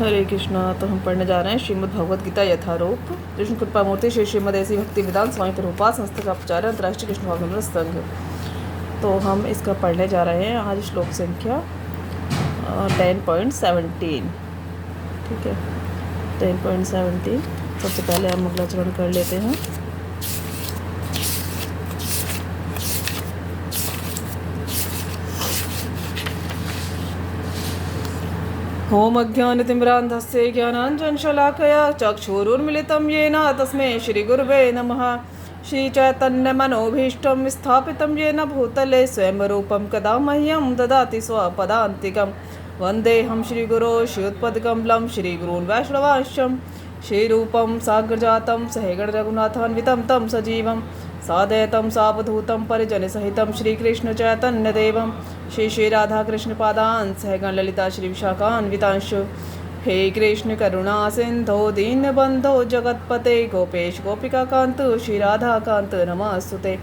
हरे कृष्णा। तो हम पढ़ने जा रहे हैं श्रीमद् भगवद गीता यथारूप। कृष्ण कृपा मूर्ति श्री श्रीमद ऐसी भक्ति वेदांत स्वामी प्रभुपाद संस्था का आचार्य अंतर्राष्ट्रीय कृष्ण भावनामृत संघ। तो हम इसका पढ़ने जा रहे हैं आज श्लोक संख्या 10.17। ठीक है, 10.17। सबसे पहले हम मंगलाचरण कर लेते हैं। ओम अज्ञानतिमिरान्धस्य ज्ञानाञ्जनशलाकया चक्षुरुन्मिलितं येन तस्मै श्रीगुरुवे नमः। श्रीचैतन्यमनोभीष्टं स्थापितं येन भूतले स्वयं रूपं कदा मह्यं ददाति स्वपदान्तिकं। वन्देऽहं श्रीगुरो श्रीयुत्पदकमलं श्रीगुरून् वैष्णवांश्च श्रीरूपं साग्रजातं सहगणरघुनाथान्वितं तं सजीवं सादयतं सावधूतं परिजनसहितं श्रीकृष्णचैतन्यदेवं श्री राधाकृष्णपादान् सहगण ललिता श्री विशाखान्वितांश। हे कृष्ण करुणा सिंधो दीनबंधो जगतपते गोपेश गोपिकाकांत श्री राधाकांत नमस्तुते।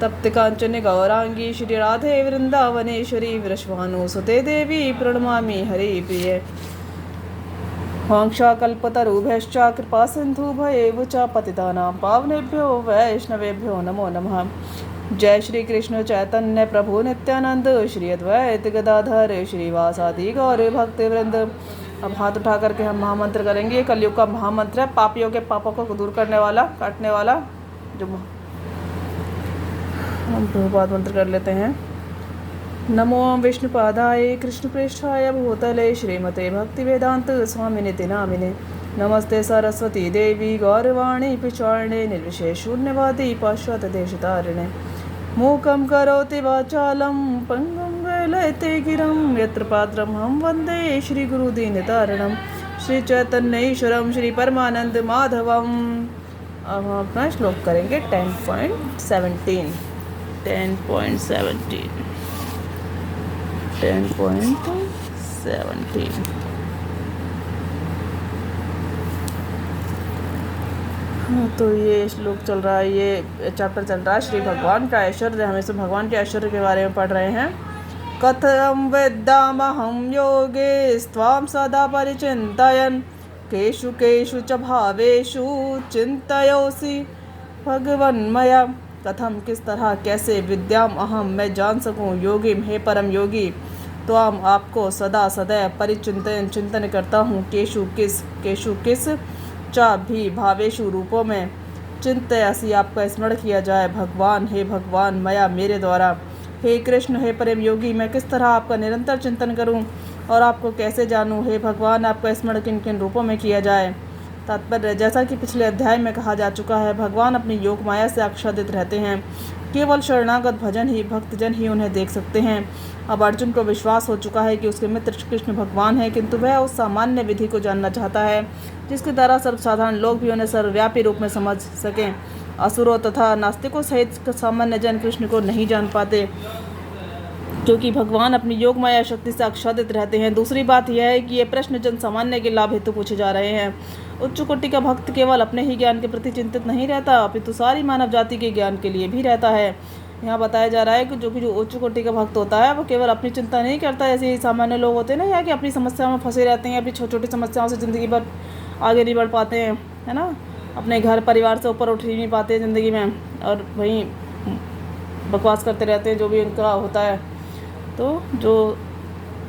तप्त कांचन गौरांगी श्री राधे वृंदावनेश्वरी वृषभानुसुते देवी प्रणमामि हरिप्रिये। वाञ्छाकल्पतरुभ्यश्च कृपा सिन्धुभ्येव च पतितानां पावनेभ्यो वैष्णवेभ्यो नमो नमः। जय श्री कृष्ण चैतन्य प्रभु नित्यानंद श्री अद्वैत गदाधर श्रीवासादि गौर भक्तवृंद। अब हाथ उठा करके हम महामंत्र करेंगे। कलयुग का महामंत्र है, पापियों के पापों को दूर करने वाला, काटने वाला। जो हम प्रभुपाद मंत्र कर लेते हैं। नमो विष्णुपादाय कृष्णप्रेष्ठाय भूतले श्रीमते भक्तिवेदांत स्वामिनिति नामिने। नमस्ते सरस्वती देवी गौरवाणी पिचारणे निर्विशेष शून्यवादी पाश्चात्यदेशतारिणे। मूकं करोति वाचालं पंगुं लयते गिरं यत्र पात्रमहं वन्दे श्रीगुरुदीनतारिणं श्रीचैतन्यईश्वरं श्री परमानंद माधवम। अब हम अपना श्लोक करेंगे 10.17। 10.17। तो ये श्लोक चल रहा है, ये चैप्टर चल रहा है श्री भगवान का ऐश्वर्य। हम इसमें भगवान के ऐश्वर्य के बारे में पढ़ रहे हैं। कथं वेद्दामहं योगे स्वाम सदा परिचिन्तयन् केषु केषु च भावेषु चिन्तयोऽसि भगवन्मया। कथम किस तरह, कैसे, विद्याम अहम मैं जान सकूं, योगिम हे परम योगी, तो हम आपको सदा सदैव परिचिंतन चिंतन करता हूँ। केशु किस चा भी भावेशु रूपों में चिंतयासी आपका स्मरण किया जाए। भगवान हे भगवान, मया मेरे द्वारा। हे कृष्ण हे परम योगी, मैं किस तरह आपका निरंतर चिंतन करूं और आपको कैसे जानूं। हे भगवान, आपका स्मरण किन किन रूपों में किया जाए। तात्पर्य, जैसा कि पिछले अध्याय में कहा जा चुका है, भगवान अपनी योग माया से आच्छादित रहते हैं। केवल शरणागत भक्तजन ही उन्हें देख सकते हैं। अब अर्जुन को विश्वास हो चुका है कि उसके मित्र कृष्ण भगवान हैं, किंतु वह उस सामान्य विधि को जानना चाहता है जिसके द्वारा सर्वसाधारण लोग भी उन्हें सर्वव्यापी रूप में समझ सकें। असुरों तथा नास्तिकों सहित सामान्य जन कृष्ण को नहीं जान पाते, क्योंकि भगवान अपनी योग माया शक्ति से आच्छादित रहते हैं। दूसरी बात यह है कि ये प्रश्न जन सामान्य के लाभ हेतु पूछे जा रहे हैं। उच्च कोटि का भक्त केवल अपने ही ज्ञान के प्रति चिंतित नहीं रहता, अपितु सारी मानव जाति के ज्ञान के लिए भी रहता है। यहाँ बताया जा रहा है कि जो उच्च कोटि का भक्त होता है वो केवल अपनी चिंता नहीं करता, ऐसे ही सामान्य लोग होते हैं ना, या कि अपनी समस्याओं में फंसे रहते हैं, अपनी छोटी छोटी समस्याओं से ज़िंदगी भर आगे नहीं बढ़ पाते हैं, है ना। अपने घर परिवार से ऊपर उठ ही नहीं पाते ज़िंदगी में, और वहीं बकवास करते रहते हैं जो भी उनका होता है। तो जो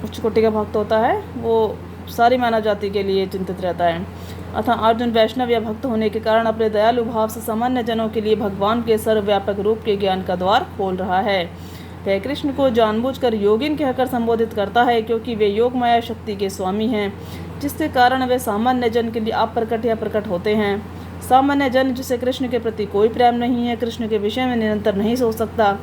उच्च कोटि का भक्त होता है वो सारी मानव जाति के लिए चिंतित रहता है। अतः अर्जुन वैष्णव या भक्त होने के कारण अपने दयालु भाव से सामान्य जनों के लिए भगवान के सर्वव्यापक रूप के ज्ञान का द्वार खोल रहा है। वह कृष्ण को जानबूझकर योगिन कहकर संबोधित करता है, क्योंकि वे योग माया शक्ति के स्वामी हैं, जिसके कारण वे सामान्य जन के लिए अप्रकट या प्रकट होते हैं। सामान्य जन जिसे कृष्ण के प्रति कोई प्रेम नहीं है, कृष्ण के विषय में निरंतर नहीं सोच सकता,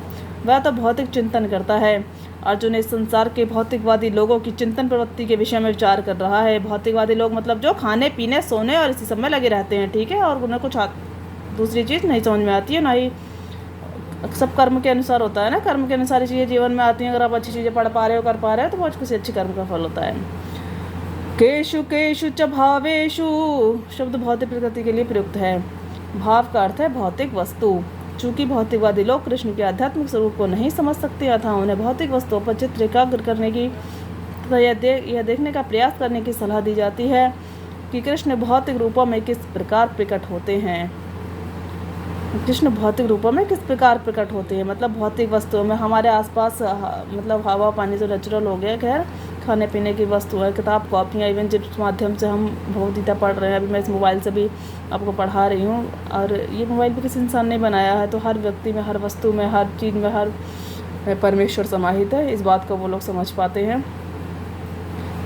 वह तो भौतिक चिंतन करता है। अर्जुन इस संसार के भौतिकवादी लोगों की चिंतन प्रवृत्ति के विषय में विचार कर रहा है। भौतिकवादी लोग मतलब जो खाने पीने सोने और इसी सब में लगे रहते हैं, ठीक है, और उन्हें कुछ दूसरी चीज़ नहीं समझ में आती है, ना ही सब कर्म के अनुसार होता है ना। कर्म के अनुसार ही चीज़ें जीवन में आती हैं। अगर आप अच्छी चीज़ें पढ़ पा रहे हो, कर पा रहे हो, तो बहुत किसी अच्छी कर्म का फल होता है। केशु केशु च भावेशु शब्द भौतिक प्रकृति के लिए प्रयुक्त है। भाव का अर्थ है भौतिक वस्तु। चूँकि भौतिकवादी लोग कृष्ण के आध्यात्मिक स्वरूप को नहीं समझ सकते, अतः उन्हें भौतिक वस्तुओं पर चित्त एकाग्र करने की तथा यह देखने का प्रयास करने की सलाह दी जाती है कि कृष्ण भौतिक रूपों में किस प्रकार प्रकट होते हैं। कृष्ण भौतिक रूपों में किस प्रकार प्रकट होते हैं, मतलब भौतिक वस्तुओं में हमारे आसपास, मतलब हवा पानी तो नेचुरल हो गया, खैर खाने पीने की वस्तु है, किताब कॉपियाँ, इवन जिस माध्यम से हम भगवद गीता पढ़ रहे हैं, अभी मैं इस मोबाइल से भी आपको पढ़ा रही हूँ। और ये मोबाइल भी किसी इंसान ने बनाया है, तो हर व्यक्ति में, हर वस्तु में, हर चीज़ में, हर परमेश्वर समाहित है। इस बात को वो लोग समझ पाते हैं।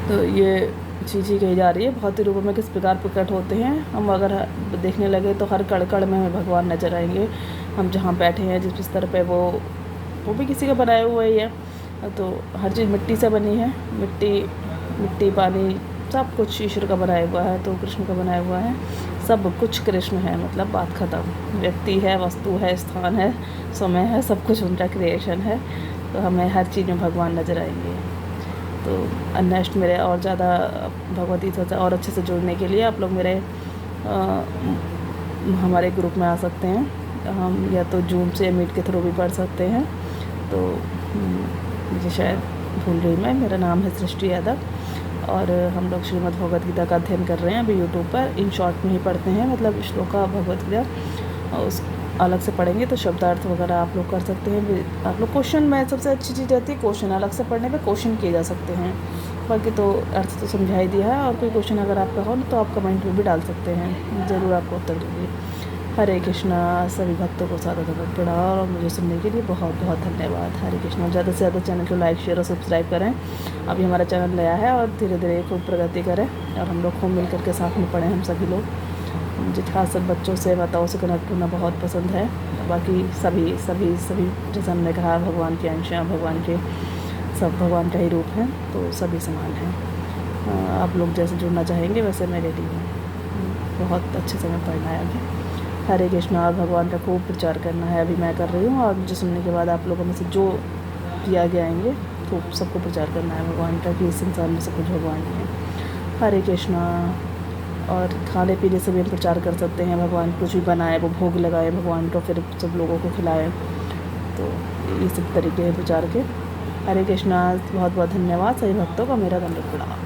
तो ये चीज़ ही कही जा रही है, भौतिक रूपों में किस प्रकार प्रकट होते हैं। हम अगर देखने लगे तो हर कण कण में हमें भगवान नजर आएंगे। हम जहाँ बैठे हैं, जिस बिस्तर पे, वो भी किसी का बनाया हुआ ही है। तो हर चीज़ मिट्टी से बनी है, मिट्टी पानी सब कुछ ईश्वर का बनाया हुआ है, तो कृष्ण का बनाया हुआ है। सब कुछ कृष्ण है, मतलब बात ख़त्म। व्यक्ति है, वस्तु है, स्थान है, समय है, सब कुछ उनका क्रिएशन है। तो हमें हर चीज़ में भगवान नजर आएंगे। तो नेक्स्ट मेरे और ज़्यादा भगवद गीता से और अच्छे से जुड़ने के लिए आप लोग मेरे हमारे ग्रुप में आ सकते हैं। हम या तो जूम से मीट के थ्रू भी पढ़ सकते हैं। तो मुझे शायद भूल रही मैं, मेरा नाम है सृष्टि यादव, और हम लोग श्रीमद् भगवद गीता का अध्ययन कर रहे हैं अभी यूट्यूब पर। इन शॉर्ट में ही पढ़ते हैं, मतलब श्लोका भगवद गीता उस अलग से पढ़ेंगे तो शब्दार्थ वगैरह आप लोग कर सकते हैं। आप लोग क्वेश्चन में सबसे अच्छी चीज़ रहती है, क्वेश्चन अलग से पढ़ने पे क्वेश्चन किए जा सकते हैं। बाकी तो अर्थ तो समझा ही दिया है। और कोई क्वेश्चन अगर आपका हो तो आप कमेंट में भी डाल सकते हैं, ज़रूर आपको उत्तर दूँगी। हरे कृष्णा। सभी भक्तों को सादा धन्यवाद पड़ा, और मुझे सुनने के लिए बहुत बहुत धन्यवाद। हरे कृष्णा। ज़्यादा से ज़्यादा चैनल को लाइक शेयर और सब्सक्राइब करें। अभी हमारा चैनल नया है और धीरे धीरे खूब प्रगति करें, और हम लोग खूब मिल करके साथ में पढ़ें हम सभी लोग। मुझे खास बच्चों से, माताओं से कनेक्ट होना बहुत पसंद है। बाकी सभी सभी सभी जैसे हमने कहा, भगवान के अंश हैं, भगवान के सब भगवान का ही रूप हैं, तो सभी समान हैं। आप लोग जैसे जुड़ना चाहेंगे वैसे मैं रेडी हूँ। बहुत अच्छे से मैं पढ़ना है अभी। हरे कृष्णा। और भगवान का खूब प्रचार करना है, अभी मैं कर रही हूँ, और मुझे सुनने के बाद आप लोगों में से जो भी आगे आएंगे खूब सबको प्रचार करना है भगवान का, कि इस संसार में सब कुछ भगवान ही है। हरे कृष्णा। और खाने पीने से भी हम प्रचार कर सकते हैं, भगवान कुछ भी बनाए वो भोग लगाए भगवान को, फिर सब लोगों को खिलाए। तो ये सब तरीके हैं प्रचार के। हरे कृष्णा। बहुत बहुत धन्यवाद सभी भक्तों का, मेरा दंड प्रणाम।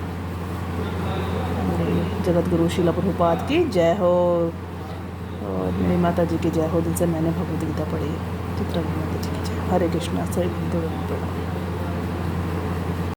मेरे जगत गुरु श्रील प्रभुपाद की जय हो, और मेरी माता जी की जय हो, जिनसे मैंने भगवद गीता पढ़ी। चित्रा माता जी की जय। हरे कृष्णा। सभी भक्तों को प्रणाम।